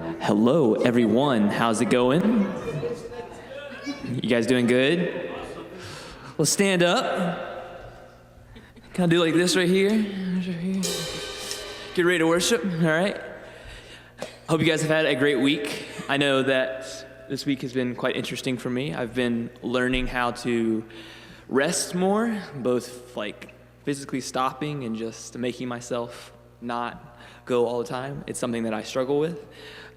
Hello, everyone. How's it going? You guys doing good? Well, stand up. Can I do like this right here? Get ready to worship, all right? Hope you guys have had a great week. I know that this week has been quite interesting for me. I've been learning how to rest more, both like physically stopping and just making myself not go all the time. It's something that I struggle with.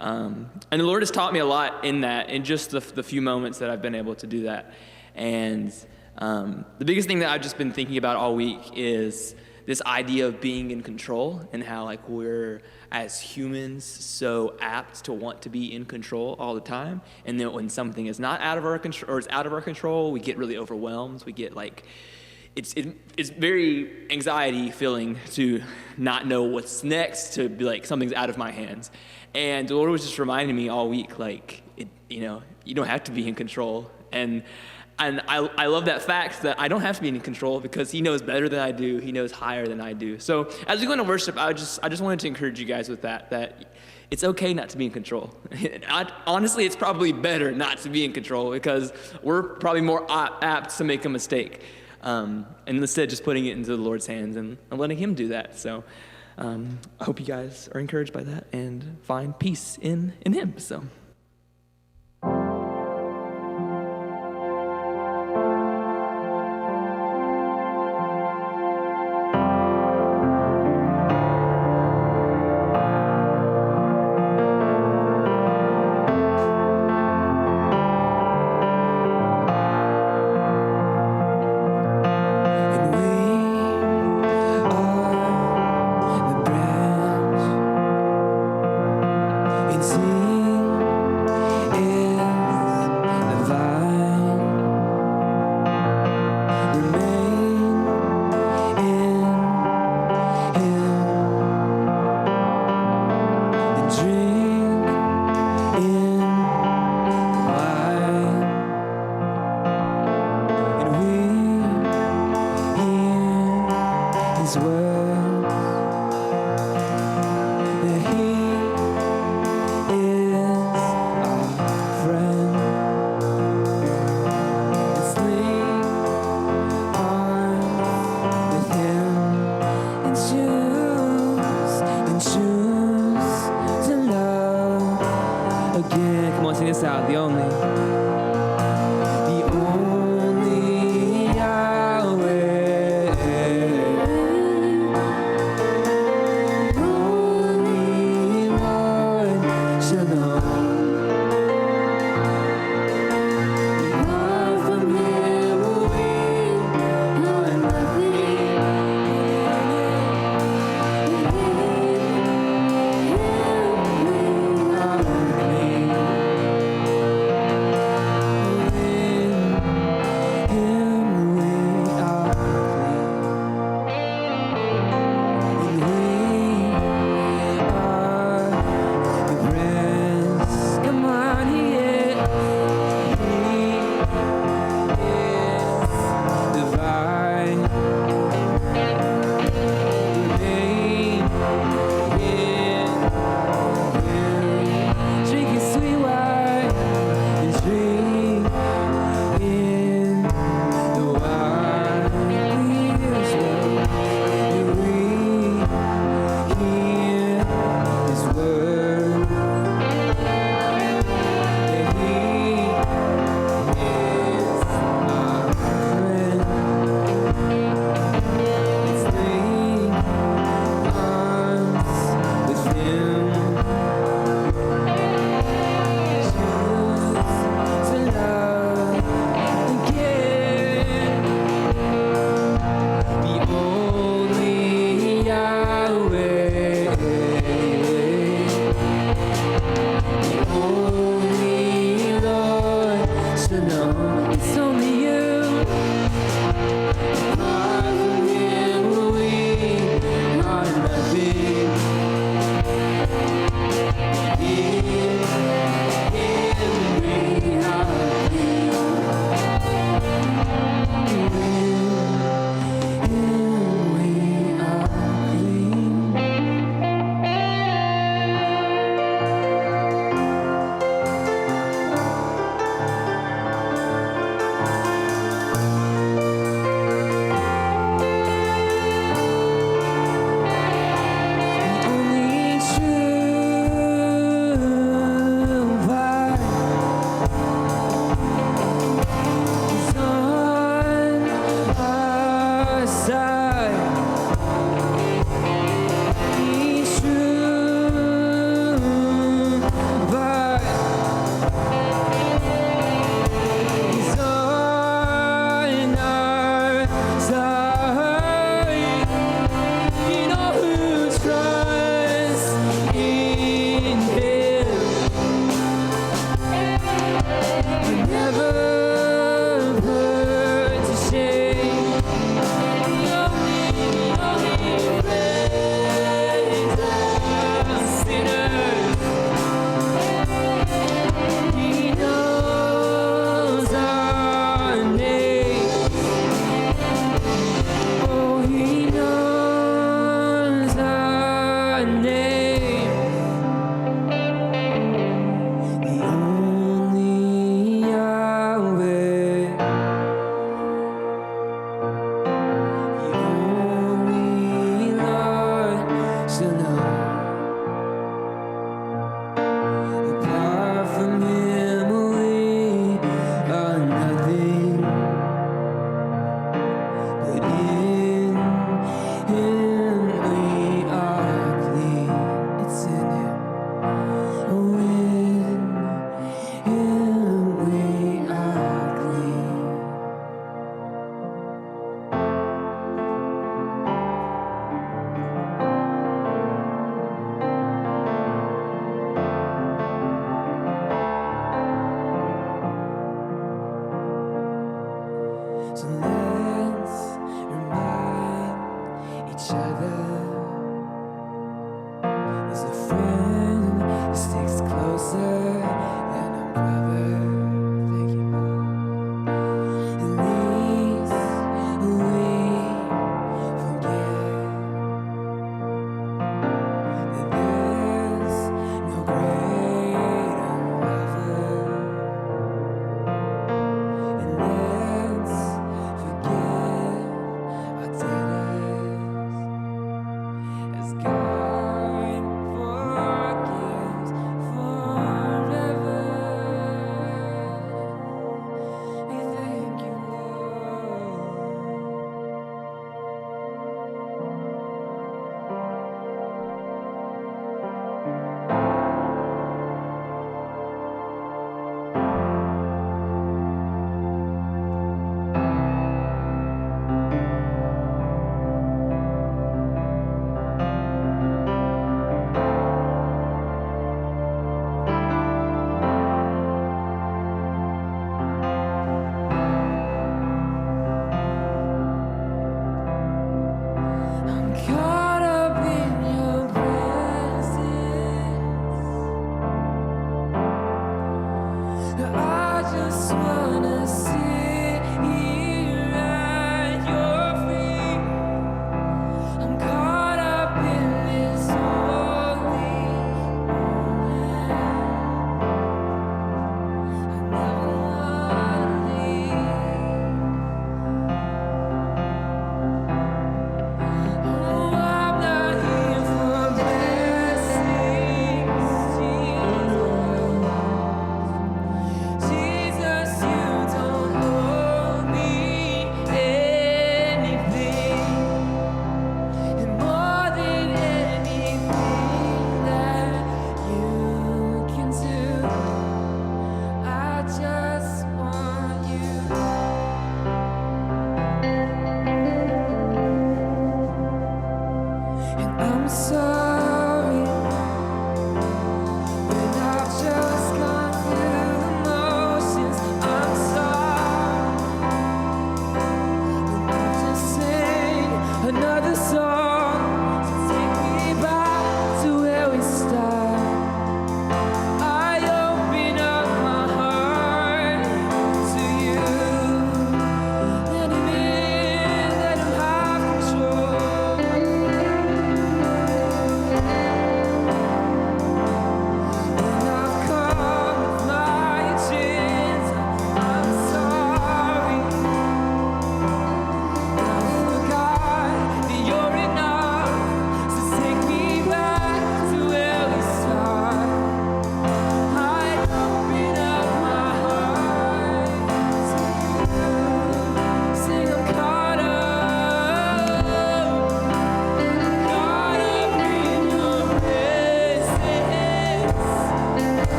And the Lord has taught me a lot in that, in just the few moments that I've been able to do that. And the biggest thing that I've just been thinking about all week is this idea of being in control, and how like we're as humans so apt to want to be in control all the time. And then when something is not out of our control, or is out of our control, we get really overwhelmed. We get like, it's very anxiety feeling to not know what's next, to be like something's out of my hands. And the Lord was just reminding me all week, like, you don't have to be in control. And I love that fact that I don't have to be in control, because He knows better than I do. He knows higher than I do. So as we go into worship, I just wanted to encourage you guys with that it's okay not to be in control. Honestly, it's probably better not to be in control, because we're probably more apt to make a mistake. And instead just putting it into the Lord's hands and letting Him do that. So I hope you guys are encouraged by that and find peace in Him. So.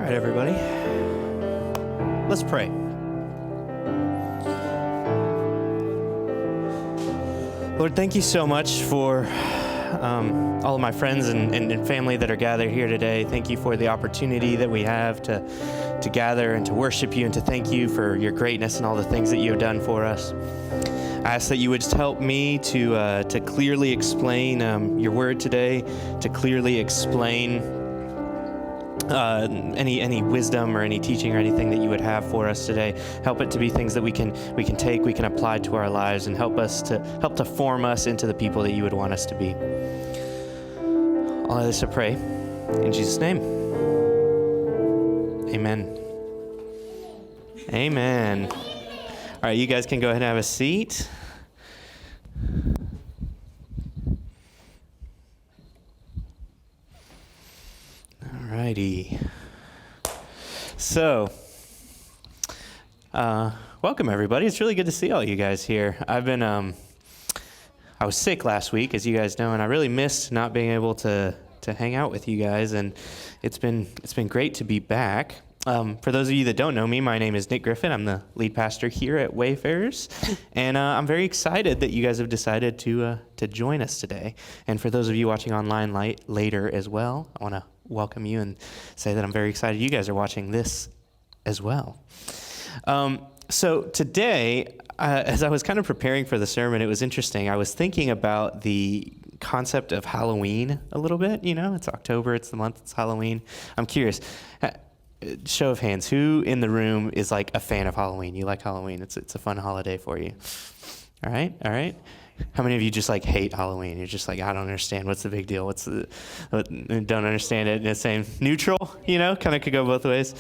right, everybody. Let's pray. Lord, thank you so much for all of my friends and family that are gathered here today. Thank you for the opportunity that we have to gather and to worship you and to thank you for your greatness and all the things that you have done for us. I ask that you would just help me to clearly explain your word today, to clearly explain any wisdom or any teaching or anything that you would have for us today. Help it to be things that we can take, we can apply to our lives, and help to form us into the people that you would want us to be. All of this I pray in Jesus' name. Amen. Amen. All right, you guys can go ahead and have a seat. All righty. So, welcome everybody. It's really good to see all you guys here. I was sick last week, as you guys know, and I really missed not being able to hang out with you guys, and it's been great to be back. For those of you that don't know me, my name is Nick Griffin. I'm the lead pastor here at Wayfarers, and I'm very excited that you guys have decided to join us today. And for those of you watching online later as well, I want to welcome you and say that I'm very excited you guys are watching this as well. So today, as I was kind of preparing for the sermon, it was interesting. I was thinking about the concept of Halloween a little bit. You know, it's October, it's the month, it's Halloween. I'm curious, show of hands, who in the room is like a fan of Halloween? You like Halloween? It's a fun holiday for you. All right. How many of you just like hate Halloween? You're just like, I don't understand. What's the big deal? Don't understand it. And it's same neutral, you know, kind of could go both ways.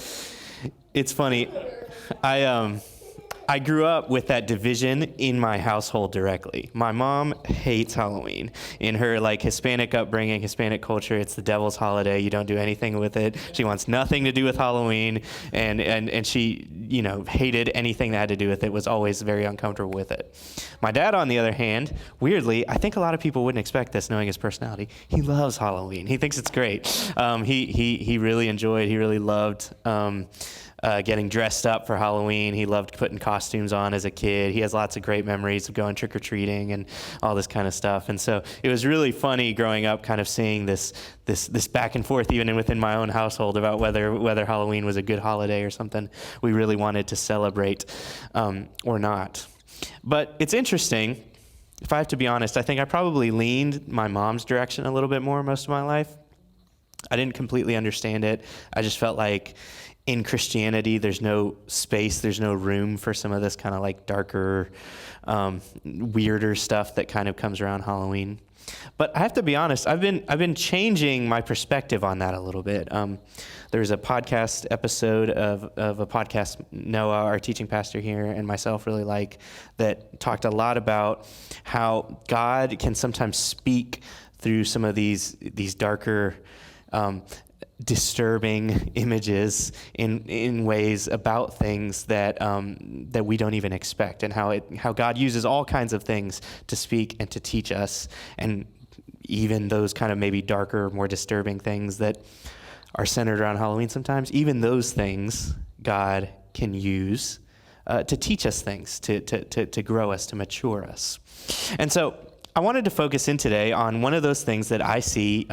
It's funny. I grew up with that division in my household directly. My mom hates Halloween. In her like Hispanic upbringing, Hispanic culture, it's the devil's holiday. You don't do anything with it. She wants nothing to do with Halloween, and she, you know, hated anything that had to do with it, was always very uncomfortable with it. My dad, on the other hand, weirdly, I think a lot of people wouldn't expect this knowing his personality. He loves Halloween. He thinks it's great. He really enjoyed, he really loved getting dressed up for Halloween. He loved putting costumes on as a kid. He has lots of great memories of going trick-or-treating and all this kind of stuff. And so it was really funny growing up kind of seeing this back and forth even within my own household about whether Halloween was a good holiday or something we really wanted to celebrate or not. But it's interesting. If I have to be honest, I think I probably leaned my mom's direction a little bit more most of my life. I didn't completely understand it. I just felt like in Christianity, there's no space, there's no room for some of this kind of like darker, weirder stuff that kind of comes around Halloween. But I have to be honest, I've been changing my perspective on that a little bit. There's a podcast episode of a podcast Noah, our teaching pastor here, and myself really like, that talked a lot about how God can sometimes speak through some of these darker, disturbing images in ways about things that we don't even expect, and how God uses all kinds of things to speak and to teach us, and even those kind of maybe darker, more disturbing things that are centered around Halloween sometimes, even those things God can use to teach us things, to grow us, to mature us. And so I wanted to focus in today on one of those things that I see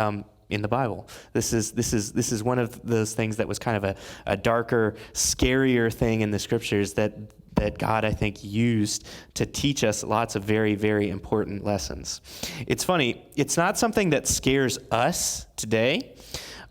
in the Bible. This is one of those things that was kind of a darker, scarier thing in the scriptures that God, I think, used to teach us lots of very, very important lessons. It's funny, it's not something that scares us today,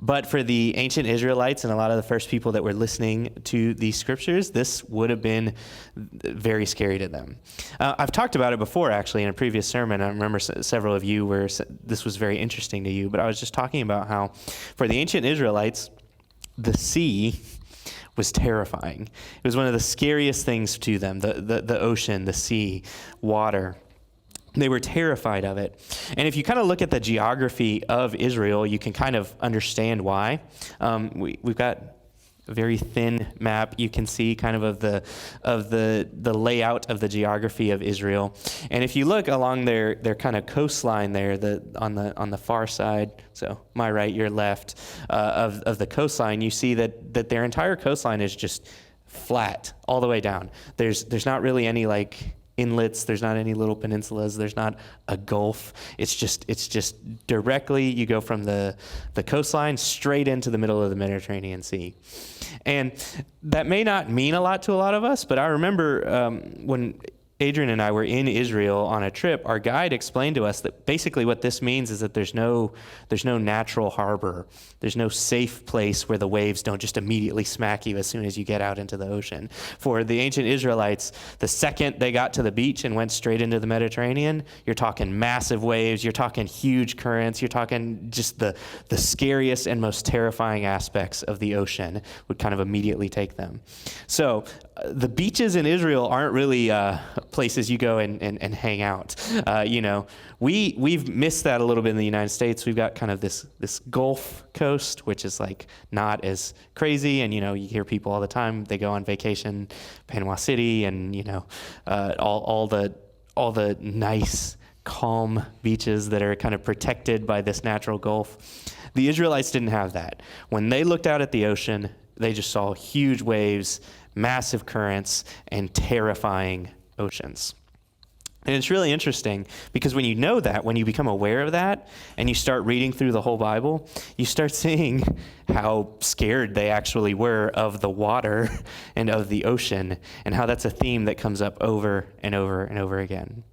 but for the ancient Israelites and a lot of the first people that were listening to these scriptures, this would have been very scary to them. I've talked about it before, actually, in a previous sermon. I remember several of you where this was very interesting to you, but I was just talking about how for the ancient Israelites, the sea was terrifying. It was one of the scariest things to them, the ocean, the sea, water. They were terrified of it. And if you kind of look at the geography of Israel, you can kind of understand why. We've got a very thin map you can see kind of the layout of the geography of Israel. And if you look along their kind of coastline there, on the far side, so my right, your left, of the coastline, you see that their entire coastline is just flat all the way down. There's not really any like inlets, there's not any little peninsulas, there's not a gulf. It's just directly, you go from the coastline straight into the middle of the Mediterranean Sea. And that may not mean a lot to a lot of us, but I remember when Adrian and I were in Israel on a trip, our guide explained to us that basically what this means is that there's no natural harbor. There's no safe place where the waves don't just immediately smack you as soon as you get out into the ocean. For the ancient Israelites, the second they got to the beach and went straight into the Mediterranean, you're talking massive waves, you're talking huge currents, you're talking just the scariest and most terrifying aspects of the ocean would kind of immediately take them. So the beaches in Israel aren't really places you go and hang out. We've missed that a little bit in the United States. We've got kind of this Gulf Coast, which is like not as crazy, and you hear people all the time. They go on vacation, Panama City, and all the nice, calm beaches that are kind of protected by this natural Gulf. The Israelites didn't have that. When they looked out at the ocean, they just saw huge waves, massive currents, and terrifying oceans. And it's really interesting because when you know that, when you become aware of that, and you start reading through the whole Bible, you start seeing how scared they actually were of the water and of the ocean, and how that's a theme that comes up over and over and over again.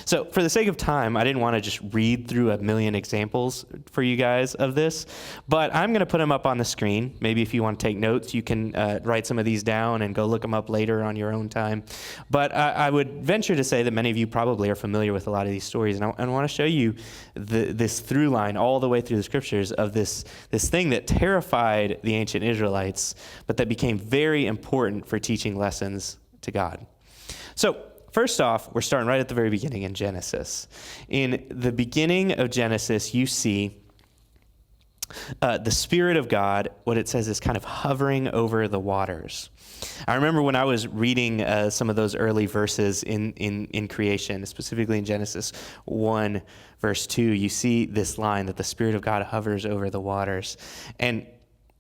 So for the sake of time, I didn't want to just read through a million examples for you guys of this, but I'm going to put them up on the screen. Maybe if you want to take notes, you can write some of these down and go look them up later on your own time. But I would venture to say that many of you probably are familiar with a lot of these stories, and I want to show you this through line all the way through the scriptures of this thing that terrified the ancient Israelites, but that became very important for teaching lessons to God. So first off, we're starting right at the very beginning in Genesis. In the beginning of Genesis, you see the Spirit of God, what it says is kind of hovering over the waters. I remember when I was reading some of those early verses in creation, specifically in Genesis 1, verse 2, you see this line that the Spirit of God hovers over the waters. And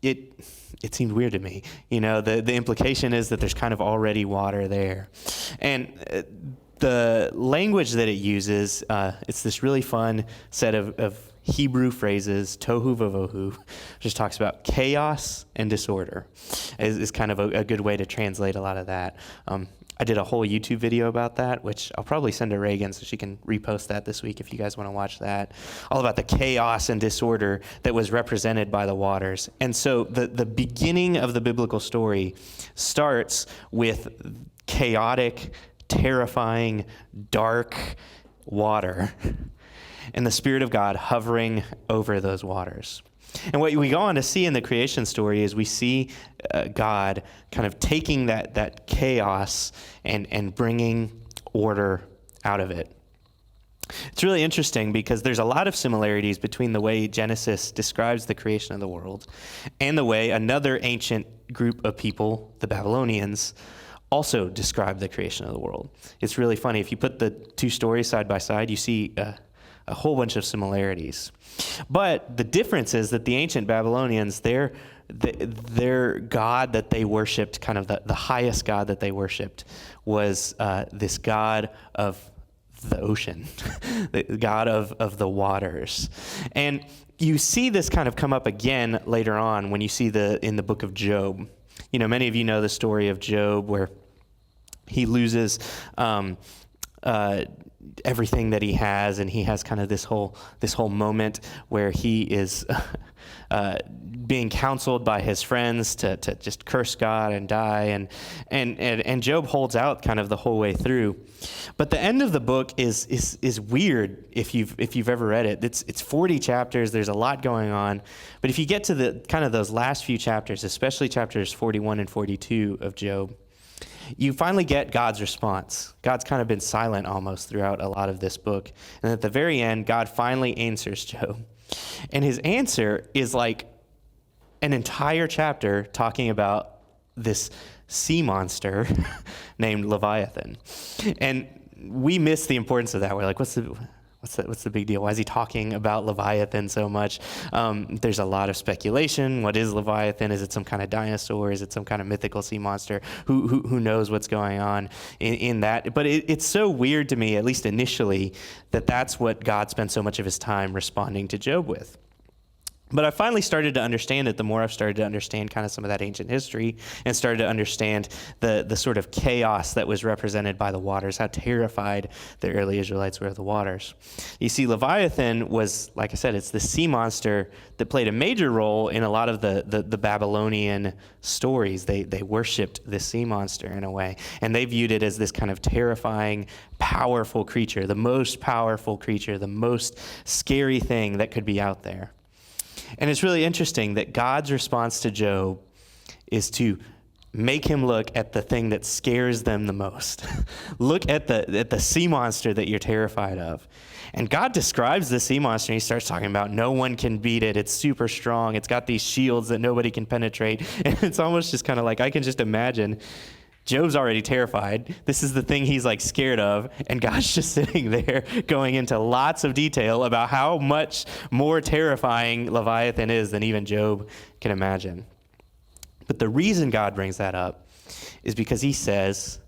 it seemed weird to me. You know, the implication is that there's kind of already water there. And the language that it uses, it's this really fun set of Hebrew phrases, tohu vavohu, just talks about chaos and disorder, is kind of a good way to translate a lot of that. I did a whole YouTube video about that, which I'll probably send to Reagan so she can repost that this week if you guys want to watch that. All about the chaos and disorder that was represented by the waters. And so the beginning of the biblical story starts with chaotic, terrifying, dark water, and the Spirit of God hovering over those waters. And what we go on to see in the creation story is we see God kind of taking that chaos and bringing order out of it. It's really interesting because there's a lot of similarities between the way Genesis describes the creation of the world and the way another ancient group of people, the Babylonians, also describe the creation of the world. It's really funny. If you put the two stories side by side, you see a whole bunch of similarities. But the difference is that the ancient Babylonians, their God that they worshipped, kind of the highest God that they worshipped, was this God of the ocean, the God of the waters. And you see this kind of come up again later on when you see in the book of Job. You know, many of you know the story of Job where he loses everything that he has, and he has kind of this whole moment where he is being counseled by his friends to just curse God and die, and Job holds out kind of the whole way through. But the end of the book is weird if you've ever read it. It's 40 chapters. There's a lot going on, but if you get to the kind of those last few chapters, especially chapters 41 and 42 of Job, you finally get God's response. God's kind of been silent almost throughout a lot of this book. And at the very end, God finally answers Job. And his answer is like an entire chapter talking about this sea monster named Leviathan. And we miss the importance of that. We're like, what's the big deal? Why is he talking about Leviathan so much? There's a lot of speculation. What is Leviathan? Is it some kind of dinosaur? Is it some kind of mythical sea monster? Who knows what's going on in that? But it's so weird to me, at least initially, that that's what God spent so much of his time responding to Job with. But I finally started to understand it the more I've started to understand kind of some of that ancient history and started to understand the sort of chaos that was represented by the waters, how terrified the early Israelites were of the waters. You see, Leviathan was, like I said, it's the sea monster that played a major role in a lot of the Babylonian stories. They worshipped this sea monster in a way, and they viewed it as this kind of terrifying, powerful creature, the most powerful creature, the most scary thing that could be out there. And it's really interesting that God's response to Job is to make him look at the thing that scares them the most. Look at the sea monster that you're terrified of. And God describes the sea monster, and he starts talking about no one can beat it. It's super strong. It's got these shields that nobody can penetrate. And it's almost just kind of like, I can just imagine Job's already terrified. This is the thing he's like scared of. And God's just sitting there going into lots of detail about how much more terrifying Leviathan is than even Job can imagine. But the reason God brings that up is because he says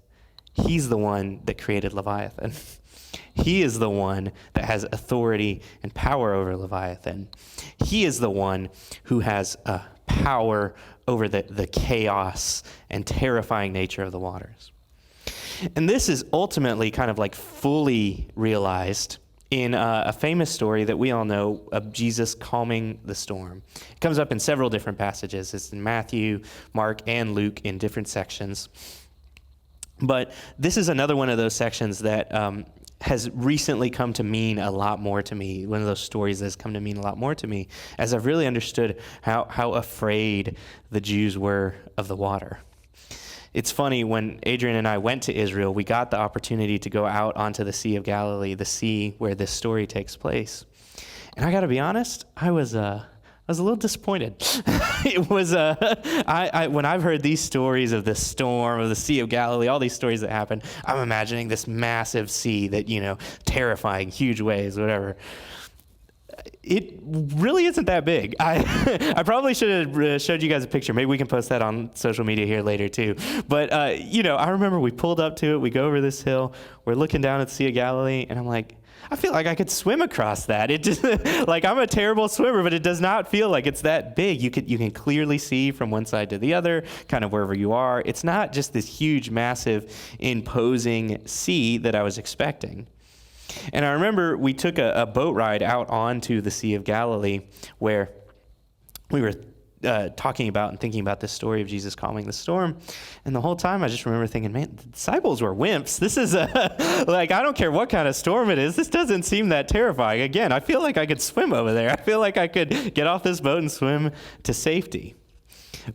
he's the one that created Leviathan. He is the one that has authority and power over Leviathan. He is the one who has power over the chaos and terrifying nature of the waters. And this is ultimately kind of like fully realized in a famous story that we all know of Jesus calming the storm. It comes up in several different passages. It's in Matthew, Mark, and Luke in different sections. But this is another one of those sections that has recently come to mean a lot more to me, one of those stories that has come to mean a lot more to me, as I've really understood how afraid the Jews were of the water. It's funny, when Adrian and I went to Israel, we got the opportunity to go out onto the Sea of Galilee, the sea where this story takes place. And I got to be honest, I was a little disappointed. It was when I've heard these stories of the storm, of the Sea of Galilee, all these stories that happen, I'm imagining this massive sea that, terrifying, huge waves, whatever. It really isn't that big. I probably should have showed you guys a picture. Maybe we can post that on social media here later too. But, I remember we pulled up to it. We go over this hill. We're looking down at the Sea of Galilee, and I'm like, I feel like I could swim across that. It just, like, I'm a terrible swimmer, but it does not feel like it's that big. You can clearly see from one side to the other, kind of wherever you are. It's not just this huge, massive, imposing sea that I was expecting. And I remember we took a boat ride out onto the Sea of Galilee where we were talking about and thinking about this story of Jesus calming the storm. And the whole time I just remember thinking, man, the disciples were wimps. This is I don't care what kind of storm it is. This doesn't seem that terrifying. Again, I feel like I could swim over there. I feel like I could get off this boat and swim to safety.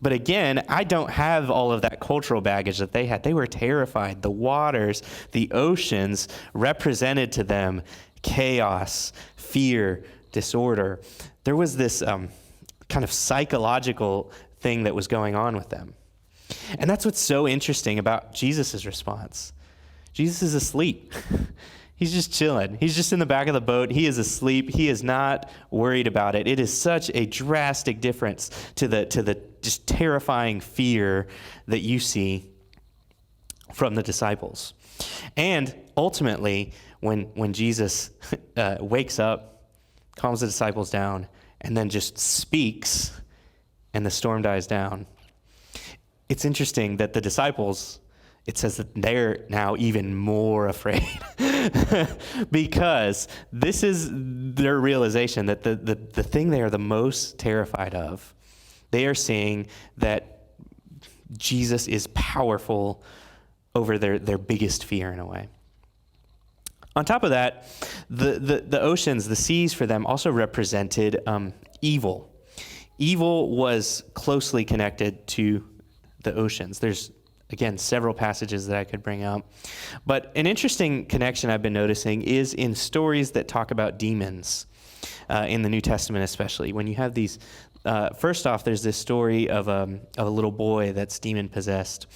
But again, I don't have all of that cultural baggage that they had. They were terrified. The waters, the oceans represented to them chaos, fear, disorder. There was this kind of psychological thing that was going on with them. And that's what's so interesting about Jesus' response. Jesus is asleep. He's just chilling. He's just in the back of the boat. He is asleep. He is not worried about it. It is such a drastic difference to the just terrifying fear that you see from the disciples. And ultimately, when Jesus wakes up, calms the disciples down, and then just speaks, and the storm dies down, it's interesting that the disciples, it says that they're now even more afraid because this is their realization that the thing they are the most terrified of, they are seeing that Jesus is powerful over their biggest fear in a way. On top of that, the oceans, the seas for them also represented evil. Evil was closely connected to the oceans. There's, again, several passages that I could bring up. But an interesting connection I've been noticing is in stories that talk about demons, in the New Testament especially. When you have these, first off, there's this story of a little boy that's demon-possessed.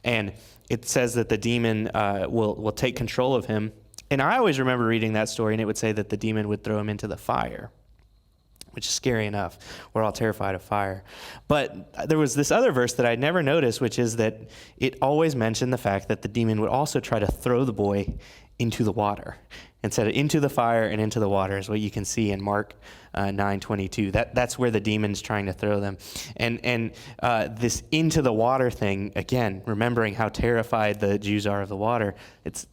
And it says that the demon will take control of him. And I always remember reading that story, and it would say that the demon would throw him into the fire, which is scary enough. We're all terrified of fire. But there was this other verse that I'd never noticed, which is that it always mentioned the fact that the demon would also try to throw the boy into the water. And said into the fire and into the water is what you can see in Mark 9:22. That's where the demon's trying to throw them. And this into the water thing, again, remembering how terrified the Jews are of the water, it's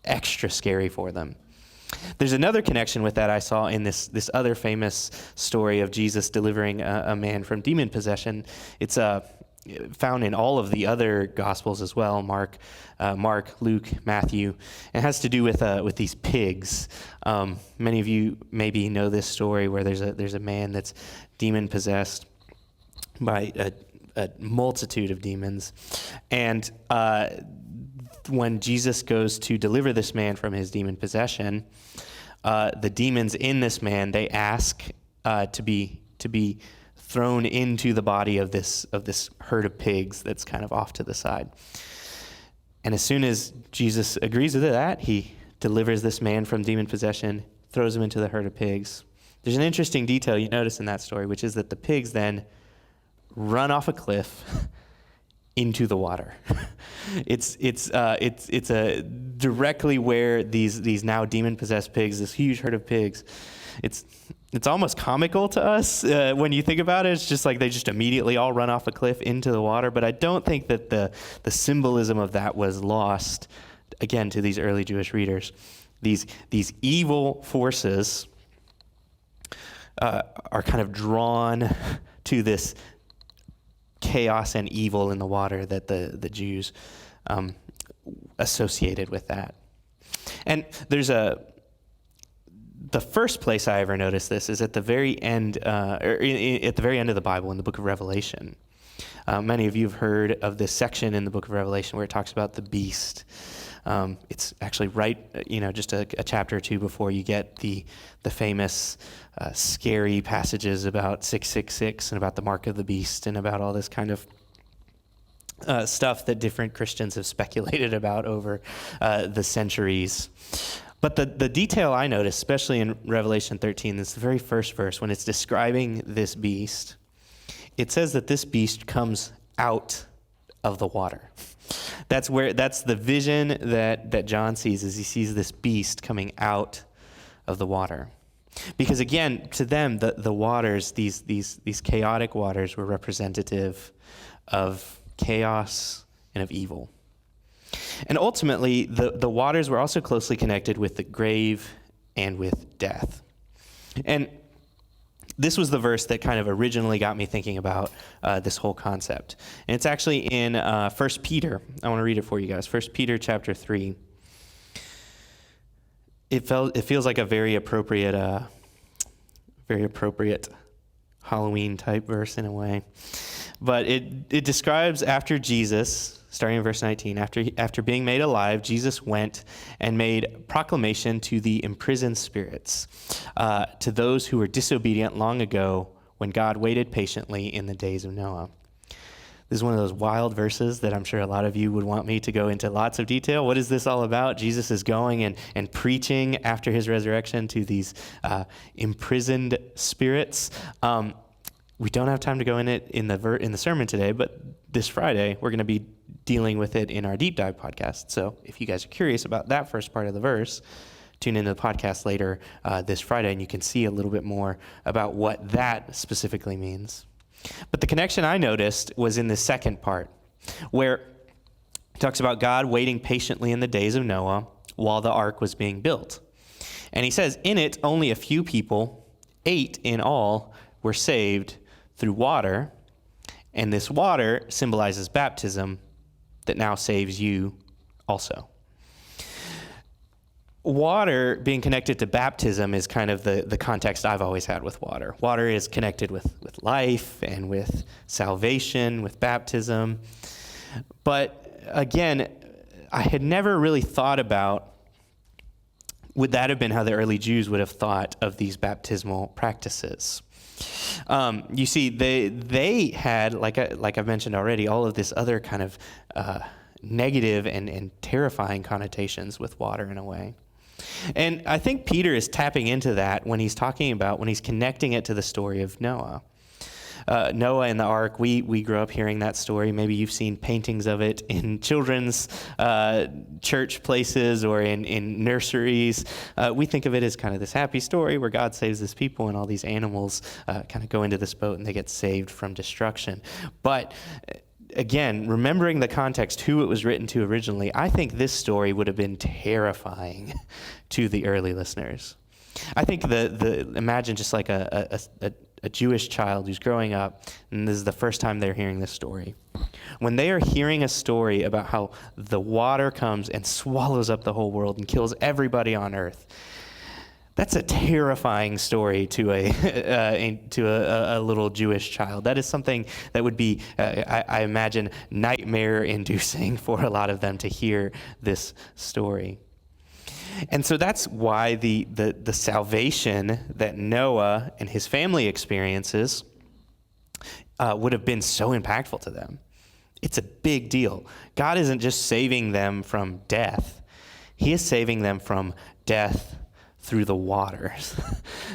extra scary for them. There's another connection with that I saw in this other famous story of Jesus delivering a man from demon possession. It's found in all of the other Gospels as well, Mark, Luke, Matthew. It has to do with these pigs. Many of you maybe know this story where there's a man that's demon possessed by a multitude of demons, and when Jesus goes to deliver this man from his demon possession, the demons in this man, they ask to be thrown into the body of this herd of pigs that's kind of off to the side. And as soon as Jesus agrees with that, he delivers this man from demon possession, throws him into the herd of pigs. There's an interesting detail you notice in that story, which is that the pigs then run off a cliff into the water. It's directly where these now demon-possessed pigs, this huge herd of pigs, it's almost comical to us when you think about it. It's just like they just immediately all run off a cliff into the water. But I don't think that the symbolism of that was lost again, to these early Jewish readers, these evil forces are kind of drawn to this chaos and evil in the water that the Jews associated with that. And there's the first place I ever noticed this is at the very end, at the very end of the Bible in the book of Revelation. Many of you have heard of this section in the book of Revelation where it talks about the beast. It's actually right, just a chapter or two before you get the famous scary passages about 666 and about the mark of the beast and about all this kind of stuff that different Christians have speculated about over the centuries. But the detail I noticed, especially in Revelation 13, is the very first verse when it's describing this beast. It says that this beast comes out of the water. That's the vision that John sees, is he sees this beast coming out of the water. Because again, to them, the waters, these chaotic waters, were representative of chaos and of evil. And ultimately, the waters were also closely connected with the grave and with death. And this was the verse that kind of originally got me thinking about this whole concept. And it's actually in 1 Peter. I want to read it for you guys. 1 Peter chapter 3. It feels like a very appropriate Halloween type verse in a way. But it describes after Jesus, starting in verse 19, after being made alive, Jesus went and made proclamation to the imprisoned spirits, to those who were disobedient long ago when God waited patiently in the days of Noah. This is one of those wild verses that I'm sure a lot of you would want me to go into lots of detail. What is this all about? Jesus is going and preaching after his resurrection to these imprisoned spirits. We don't have time to go in it in the sermon today, but this Friday we're going to be dealing with it in our deep dive podcast. So if you guys are curious about that first part of the verse, tune into the podcast later this Friday, and you can see a little bit more about what that specifically means. But the connection I noticed was in the second part, where it talks about God waiting patiently in the days of Noah while the ark was being built. And he says, in it, only a few people, 8 in all, were saved through water. And this water symbolizes baptism that now saves you also. Water being connected to baptism is kind of the context I've always had with water. Water is connected with life and with salvation, with baptism. But again, I had never really thought about, would that have been how the early Jews would have thought of these baptismal practices? You see, they had, like I've mentioned already, all of this other kind of negative and terrifying connotations with water in a way. And I think Peter is tapping into that when he's connecting it to the story of Noah. Noah and the ark, we grew up hearing that story. Maybe you've seen paintings of it in children's church places or in nurseries. We think of it as kind of this happy story where God saves his people and all these animals kind of go into this boat and they get saved from destruction. But again, remembering the context, who it was written to originally, I think this story would have been terrifying to the early listeners. I think imagine just like a Jewish child who's growing up, and this is the first time they're hearing this story. When they are hearing a story about how the water comes and swallows up the whole world and kills everybody on earth, that's a terrifying story to a little Jewish child. That is something that would be, I imagine, nightmare-inducing for a lot of them to hear this story. And so that's why the salvation that Noah and his family experiences would have been so impactful to them. It's a big deal. God isn't just saving them from death. He is saving them from death through the waters.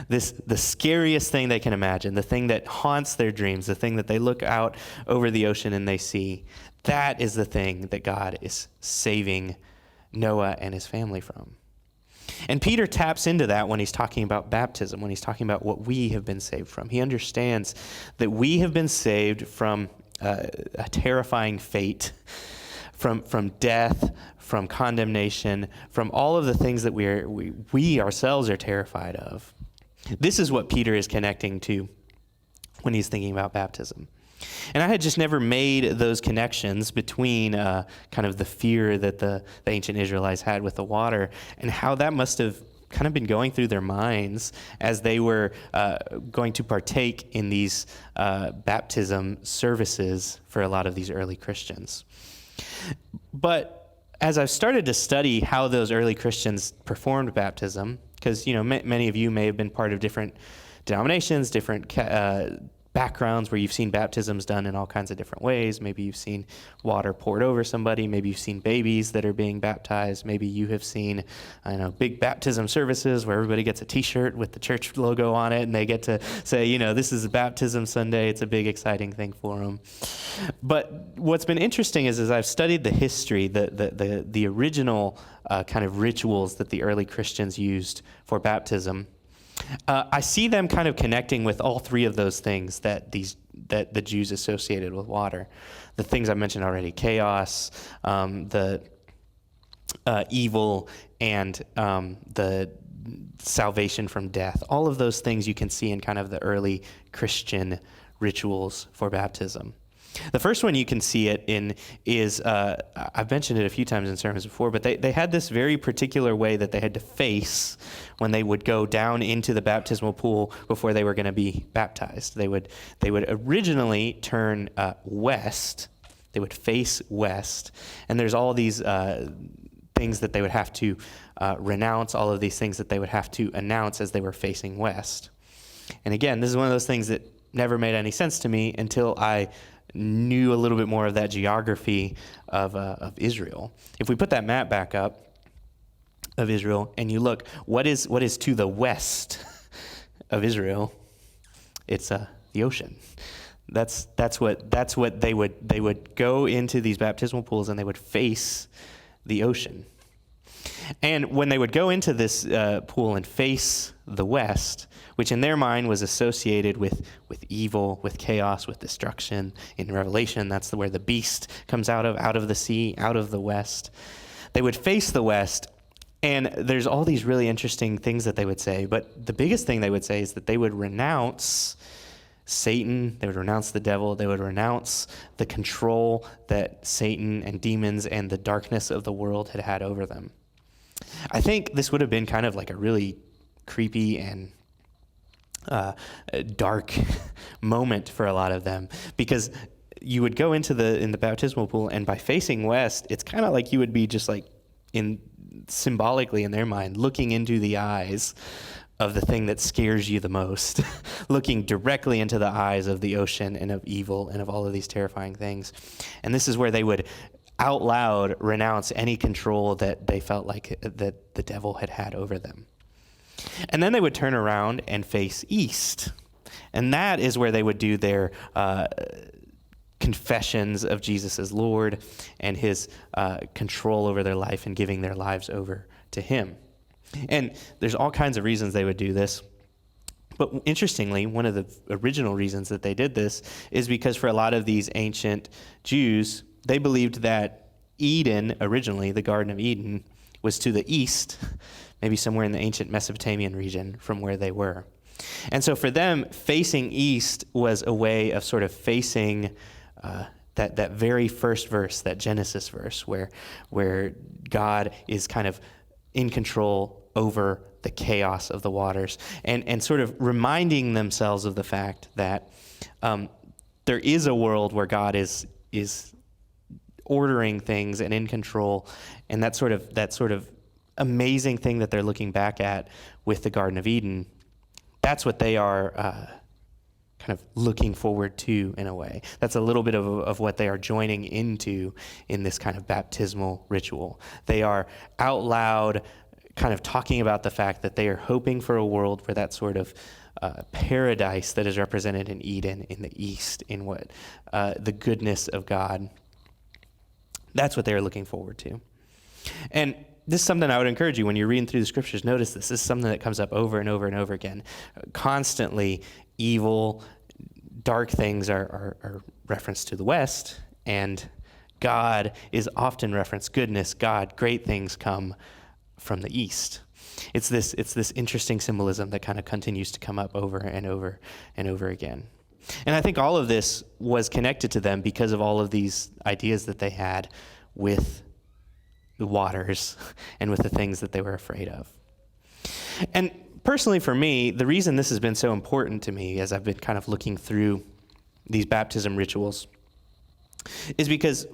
The scariest thing they can imagine, the thing that haunts their dreams, the thing that they look out over the ocean and they see, that is the thing that God is saving Noah and his family from. And Peter taps into that when he's talking about baptism, when he's talking about what we have been saved from. He understands that we have been saved from a terrifying fate, from death, from condemnation, from all of the things that we ourselves are terrified of. This is what Peter is connecting to when he's thinking about baptism. And I had just never made those connections between kind of the fear that the ancient Israelites had with the water and how that must have kind of been going through their minds as they were going to partake in these baptism services for a lot of these early Christians. But as I've started to study how those early Christians performed baptism, because many of you may have been part of different denominations, different backgrounds where you've seen baptisms done in all kinds of different ways. Maybe you've seen water poured over somebody. Maybe you've seen babies that are being baptized. Maybe you have seen, big baptism services where everybody gets a T-shirt with the church logo on it, and they get to say, this is a baptism Sunday. It's a big, exciting thing for them. But what's been interesting is as I've studied the history, the original kind of rituals that the early Christians used for baptism, I see them kind of connecting with all three of those things that the Jews associated with water. The things I mentioned already: chaos, the evil, and the salvation from death. All of those things you can see in kind of the early Christian rituals for baptism. The first one you can see it in is, I've mentioned it a few times in sermons before, but they had this very particular way that they had to face when they would go down into the baptismal pool before they were going to be baptized. They would originally turn west. They would face west, and there's all these things that they would have to renounce, all of these things that they would have to announce as they were facing west. And again, this is one of those things that never made any sense to me until I knew a little bit more of that geography of Israel. If we put that map back up of Israel and you look, what is to the west of Israel? It's the ocean. That's what they would go into these baptismal pools and they would face the ocean. And when they would go into this pool and face the west, which in their mind was associated with evil, with chaos, with destruction. In Revelation, that's where the beast comes out of the sea, out of the west. They would face the west, and there's all these really interesting things that they would say. But the biggest thing they would say is that they would renounce Satan, they would renounce the devil, they would renounce the control that Satan and demons and the darkness of the world had over them. I think this would have been kind of like a really creepy and dark moment for a lot of them, because you would go into the baptismal pool, and by facing west, it's kind of like you would be just like symbolically in their mind looking into the eyes of the thing that scares you the most, looking directly into the eyes of the ocean and of evil and of all of these terrifying things. And this is where they would out loud renounce any control that they felt like that the devil had over them. And then they would turn around and face east. And that is where they would do their confessions of Jesus as Lord and his control over their life and giving their lives over to him. And there's all kinds of reasons they would do this. But interestingly, one of the original reasons that they did this is because for a lot of these ancient Jews, they believed that Eden, originally the Garden of Eden, was to the east, maybe somewhere in the ancient Mesopotamian region from where they were. And so for them, facing east was a way of sort of facing that very first verse, that Genesis verse, where God is kind of in control over the chaos of the waters, and sort of reminding themselves of the fact that there is a world where God is ordering things and in control, and that sort of amazing thing that they're looking back at with the Garden of Eden, that's what they are kind of looking forward to in a way. That's a little bit of what they are joining into in this kind of baptismal ritual. They are out loud kind of talking about the fact that they are hoping for a world where that sort of paradise that is represented in Eden in the east, in what the goodness of God, that's what they're looking forward to. And this is something I would encourage you when you're reading through the scriptures. Notice this is something that comes up over and over and over again. Constantly, evil, dark things are referenced to the west, and God is often referenced. Goodness, God, great things come from the east. It's this interesting symbolism that kind of continues to come up over and over and over again. And I think all of this was connected to them because of all of these ideas that they had with the waters and with the things that they were afraid of. And personally for me, the reason this has been so important to me as I've been kind of looking through these baptism rituals is because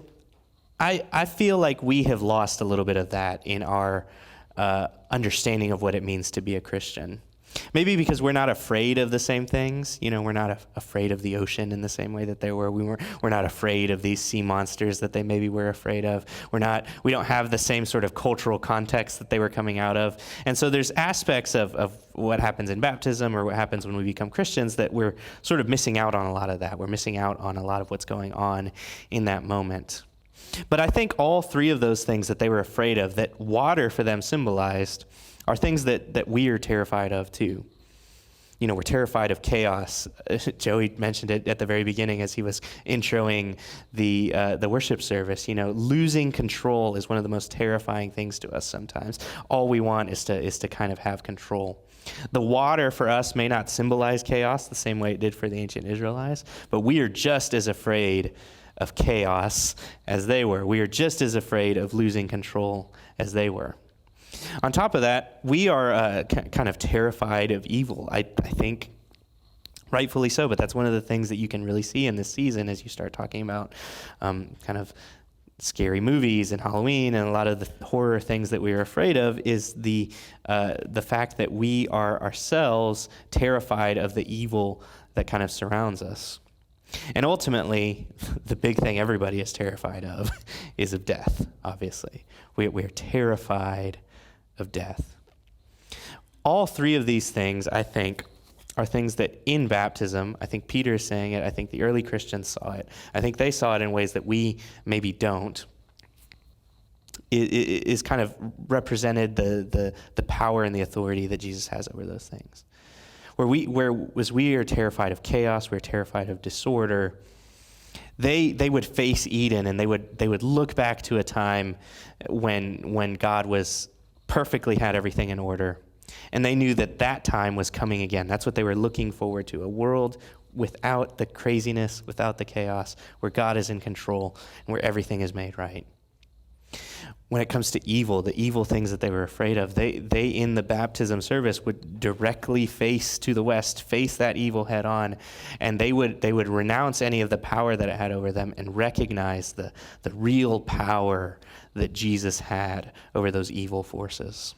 I feel like we have lost a little bit of that in our understanding of what it means to be a Christian. Maybe because we're not afraid of the same things. You know, we're not afraid of the ocean in the same way that they were. We're not afraid of these sea monsters that they maybe were afraid of. We don't have the same sort of cultural context that they were coming out of. And so there's aspects of what happens in baptism or what happens when we become Christians that we're sort of missing out on a lot of that. We're missing out on a lot of what's going on in that moment. But I think all three of those things that they were afraid of, that water for them symbolized, are things that we are terrified of too. You know, we're terrified of chaos. Joey mentioned it at the very beginning as he was introing the worship service. You know, losing control is one of the most terrifying things to us sometimes. All we want is to kind of have control. The water for us may not symbolize chaos the same way it did for the ancient Israelites, but we are just as afraid of chaos as they were. We are just as afraid of losing control as they were. On top of that, we are kind of terrified of evil. I think rightfully so, but that's one of the things that you can really see in this season as you start talking about kind of scary movies and Halloween and a lot of the horror things that we are afraid of is the fact that we are ourselves terrified of the evil that kind of surrounds us. And ultimately, the big thing everybody is terrified of is of death, obviously. We are terrified of death. All three of these things, I think, are things that in baptism, I think Peter is saying it, I think the early Christians saw it, I think they saw it in ways that we maybe don't, it is kind of represented the power and the authority that Jesus has over those things. We are terrified of chaos, we're terrified of disorder, they would face Eden and they would look back to a time when God was perfectly had everything in order. And they knew that time was coming again. That's what they were looking forward to, a world without the craziness, without the chaos, where God is in control and where everything is made right. When it comes to evil, the evil things that they were afraid of, they in the baptism service would directly face to the west, face that evil head on, and they would renounce any of the power that it had over them and recognize the real power that Jesus had over those evil forces.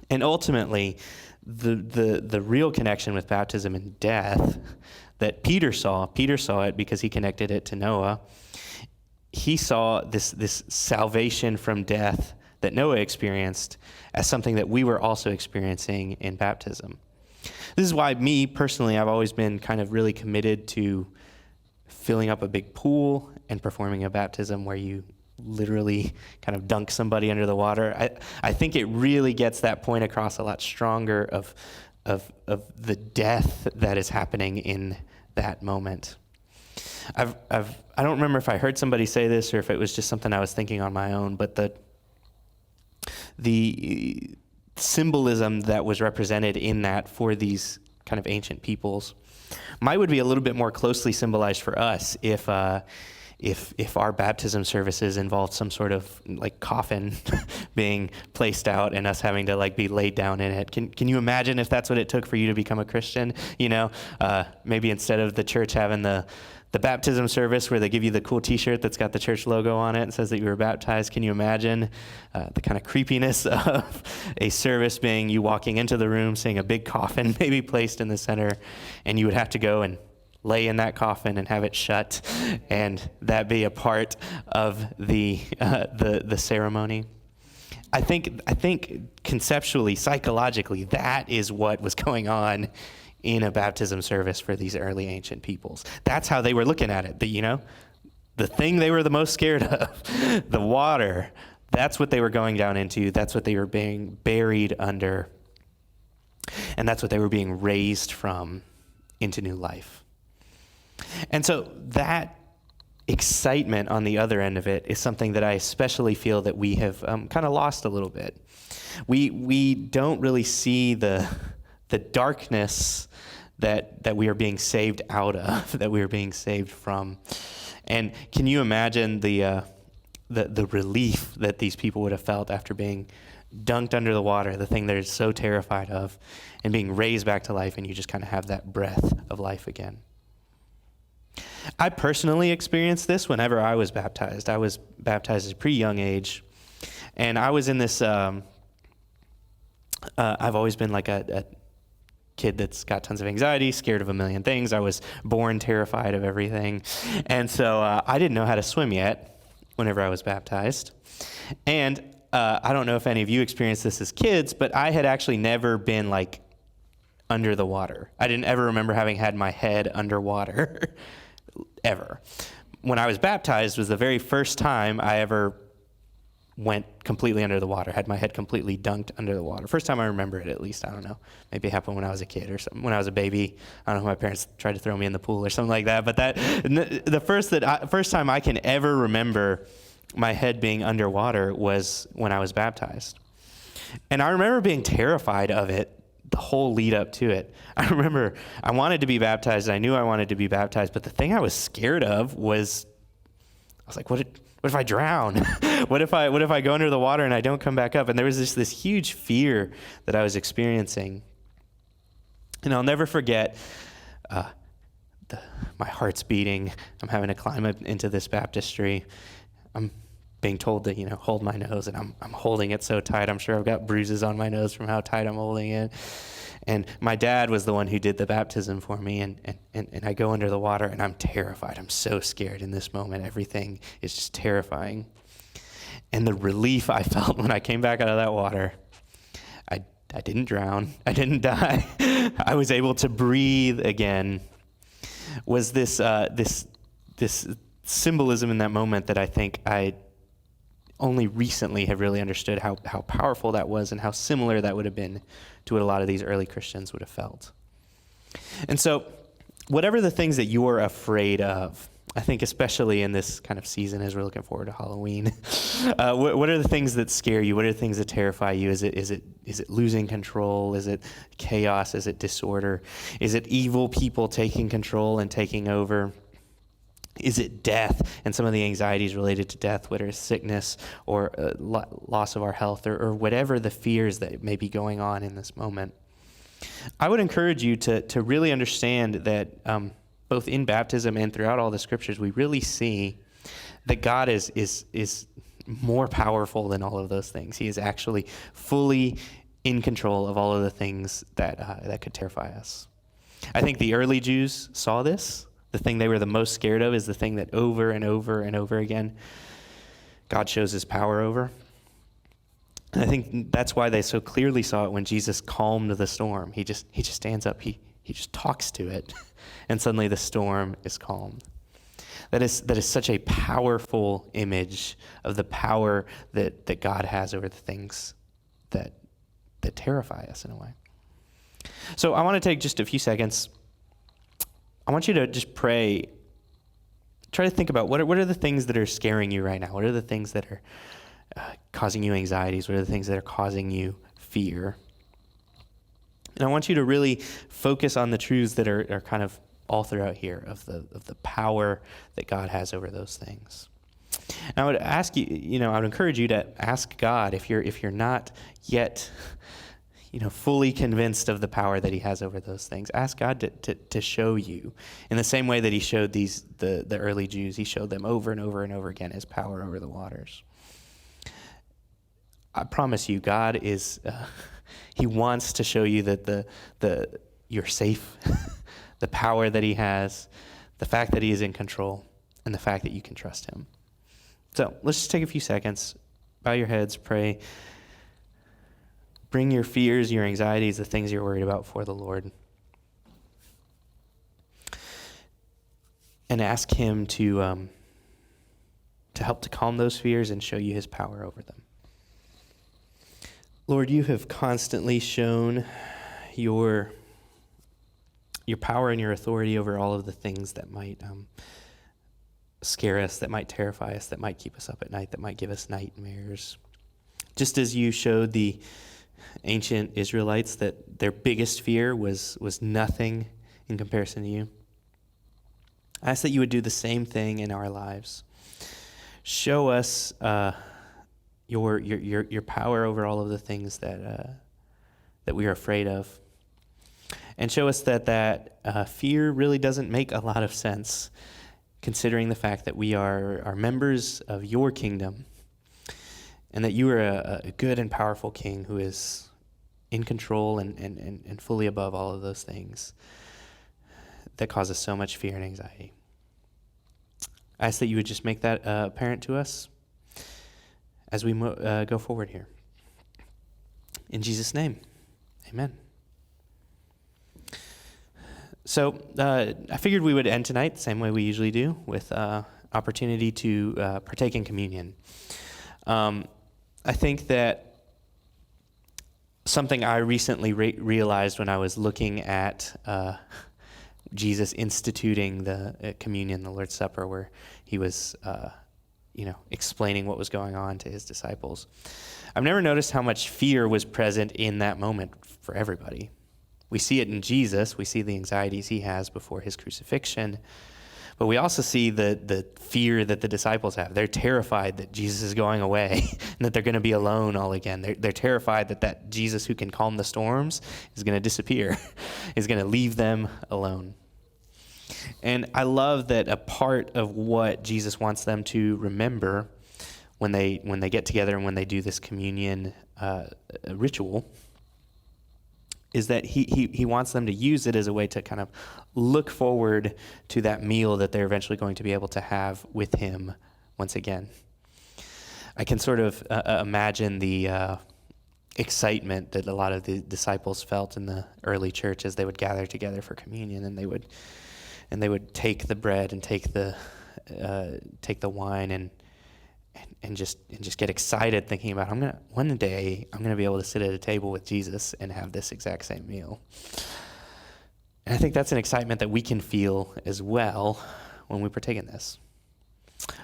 And ultimately, the real connection with baptism and death that Peter saw it because he connected it to Noah. He saw this salvation from death that Noah experienced as something that we were also experiencing in baptism. This is why me personally, I've always been kind of really committed to filling up a big pool and performing a baptism where you literally kind of dunk somebody under the water. I think it really gets that point across a lot stronger of the death that is happening in that moment. I don't remember if I heard somebody say this or if it was just something I was thinking on my own, but the symbolism that was represented in that for these kind of ancient peoples would be a little bit more closely symbolized for us if our baptism services involved some sort of like coffin being placed out and us having to like be laid down in it. Can you imagine if that's what it took for you to become a Christian? You know, maybe instead of the church having the baptism service where they give you the cool t-shirt that's got the church logo on it and says that you were baptized, can you imagine the kind of creepiness of a service being you walking into the room, seeing a big coffin maybe placed in the center, and you would have to go and lay in that coffin and have it shut, and that be a part of the ceremony. I think conceptually, psychologically, that is what was going on in a baptism service for these early ancient peoples. That's how they were looking at it. The thing they were the most scared of, the water, that's what they were going down into. That's what they were being buried under. And that's what they were being raised from into new life. And so that excitement on the other end of it is something that I especially feel that we have kind of lost a little bit. We don't really see the darkness that we are being saved out of, that we are being saved from. And can you imagine the relief that these people would have felt after being dunked under the water, the thing they're so terrified of, and being raised back to life, and you just kind of have that breath of life again. I personally experienced this whenever I was baptized. I was baptized at a pretty young age, and I was in this, I've always been like a kid that's got tons of anxiety, scared of a million things. I was born terrified of everything. And so I didn't know how to swim yet whenever I was baptized. And I don't know if any of you experienced this as kids, but I had actually never been like under the water. I didn't ever remember having had my head underwater, ever. When I was baptized was the very first time I ever went completely under the water, had my head completely dunked under the water. First time I remember it, at least. I don't know. Maybe it happened when I was a kid or something. When I was a baby, I don't know, my parents tried to throw me in the pool or something like that. But the first time I can ever remember my head being underwater was when I was baptized. And I remember being terrified of it the whole lead up to it. I remember I wanted to be baptized. I knew I wanted to be baptized, but the thing I was scared of was, I was like, what if I drown? What if I go under the water and I don't come back up? And there was this huge fear that I was experiencing. And I'll never forget my heart's beating. I'm having to climb up into this baptistry. I'm being told to, hold my nose, and I'm holding it so tight. I'm sure I've got bruises on my nose from how tight I'm holding it. And my dad was the one who did the baptism for me, and I go under the water, and I'm terrified. I'm so scared in this moment. Everything is just terrifying. And the relief I felt when I came back out of that water, I didn't drown. I didn't die. I was able to breathe again. Was this symbolism in that moment that I think I only recently have really understood how powerful that was and how similar that would have been to what a lot of these early Christians would have felt. And so whatever the things that you're afraid of, I think especially in this kind of season as we're looking forward to Halloween, what are the things that scare you? What are the things that terrify you? Is it losing control? Is it chaos? Is it disorder? Is it evil people taking control and taking over? Is it death and some of the anxieties related to death, whether it's sickness or loss of our health or whatever the fears that may be going on in this moment? I would encourage you to really understand that both in baptism and throughout all the scriptures, we really see that God is more powerful than all of those things. He is actually fully in control of all of the things that could terrify us. I think the early Jews saw this. The thing they were the most scared of is the thing that over and over and over again God shows his power over. And I think that's why they so clearly saw it when Jesus calmed the storm. He just stands up, he just talks to it, and suddenly the storm is calmed. That is such a powerful image of the power that God has over the things that terrify us in a way. So I want to take just a few seconds. I want you to just pray. Try to think about what are the things that are scaring you right now? What are the things that are causing you anxieties? What are the things that are causing you fear? And I want you to really focus on the truths that are kind of all throughout here of the power that God has over those things. And I would ask you, I would encourage you to ask God if you're not yet fully convinced of the power that he has over those things. Ask God to show you in the same way that he showed the early Jews. He showed them over and over and over again his power over the waters. I promise you, God is, he wants to show you that you're safe, the power that he has, the fact that he is in control, and the fact that you can trust him. So let's just take a few seconds, bow your heads, pray. Bring your fears, your anxieties, the things you're worried about before the Lord. And ask him to help to calm those fears and show you his power over them. Lord, you have constantly shown your power and your authority over all of the things that might scare us, that might terrify us, that might keep us up at night, that might give us nightmares. Just as you showed the ancient Israelites that their biggest fear was nothing in comparison to you, I ask that you would do the same thing in our lives. Show us your power over all of the things that we are afraid of. And show us that fear really doesn't make a lot of sense, considering the fact that we are members of your kingdom, and that you are a good and powerful king who is in control and fully above all of those things that cause us so much fear and anxiety. I ask that you would just make that apparent to us as we go forward here. In Jesus' name, amen. So I figured we would end tonight the same way we usually do, with opportunity to partake in communion. I think that something I recently realized when I was looking at Jesus instituting the communion, the Lord's Supper, where he was, explaining what was going on to his disciples. I've never noticed how much fear was present in that moment for everybody. We see it in Jesus. We see the anxieties he has before his crucifixion. But we also see the fear that the disciples have. They're terrified that Jesus is going away and that they're going to be alone all again. They're terrified that Jesus who can calm the storms is going to disappear, is going to leave them alone. And I love that a part of what Jesus wants them to remember when they get together and when they do this communion ritual is that he wants them to use it as a way to kind of look forward to that meal that they're eventually going to be able to have with him once again. I can sort of imagine the excitement that a lot of the disciples felt in the early church as they would gather together for communion, and they would take the bread and take the wine and just get excited thinking about, one day I'm gonna be able to sit at a table with Jesus and have this exact same meal. And I think that's an excitement that we can feel as well when we partake in this.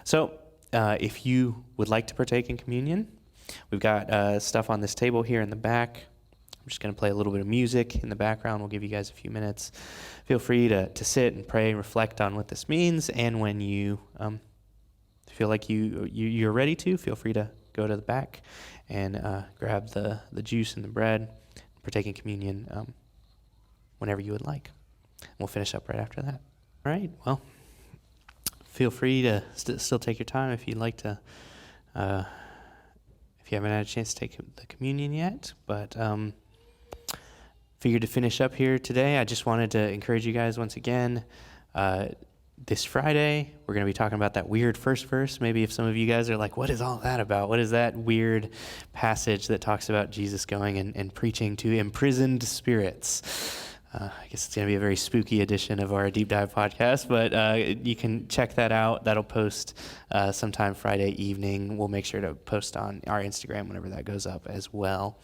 So if you would like to partake in communion, we've got stuff on this table here in the back. I'm just going to play a little bit of music in the background. We'll give you guys a few minutes. Feel free to sit and pray and reflect on what this means. And when you feel like you're ready to, feel free to go to the back and grab the juice and the bread, partake in communion whenever you would like. We'll finish up right after that. All right, well, feel free to still take your time if you'd like to, if you haven't had a chance to take the communion yet. But figured to finish up here today. I just wanted to encourage you guys once again. This Friday, we're going to be talking about that weird first verse. Maybe if some of you guys are like, what is all that about? What is that weird passage that talks about Jesus going and preaching to imprisoned spirits? I guess it's going to be a very spooky edition of our Deep Dive podcast, but you can check that out. That'll post sometime Friday evening. We'll make sure to post on our Instagram whenever that goes up as well.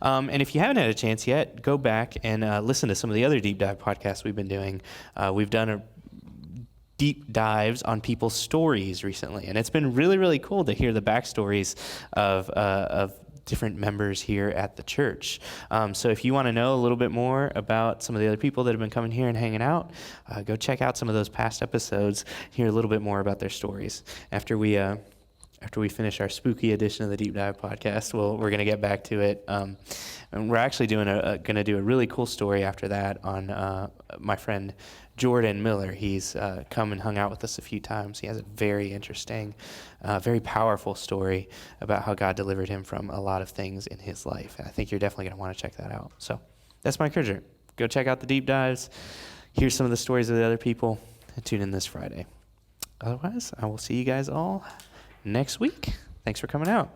And if you haven't had a chance yet, go back and listen to some of the other Deep Dive podcasts we've been doing. We've done deep dives on people's stories recently, and it's been really, really cool to hear the backstories of different members here at the church. So if you want to know a little bit more about some of the other people that have been coming here and hanging out, go check out some of those past episodes, hear a little bit more about their stories. After we finish our spooky edition of the Deep Dive podcast, we're going to get back to it. And we're actually going to do a really cool story after that on my friend Jordan Miller. He's come and hung out with us a few times. He has a very interesting, very powerful story about how God delivered him from a lot of things in his life. And I think you're definitely going to want to check that out. So that's my encouragement. Go check out the deep dives, hear some of the stories of the other people, and tune in this Friday. Otherwise, I will see you guys all next week. Thanks for coming out.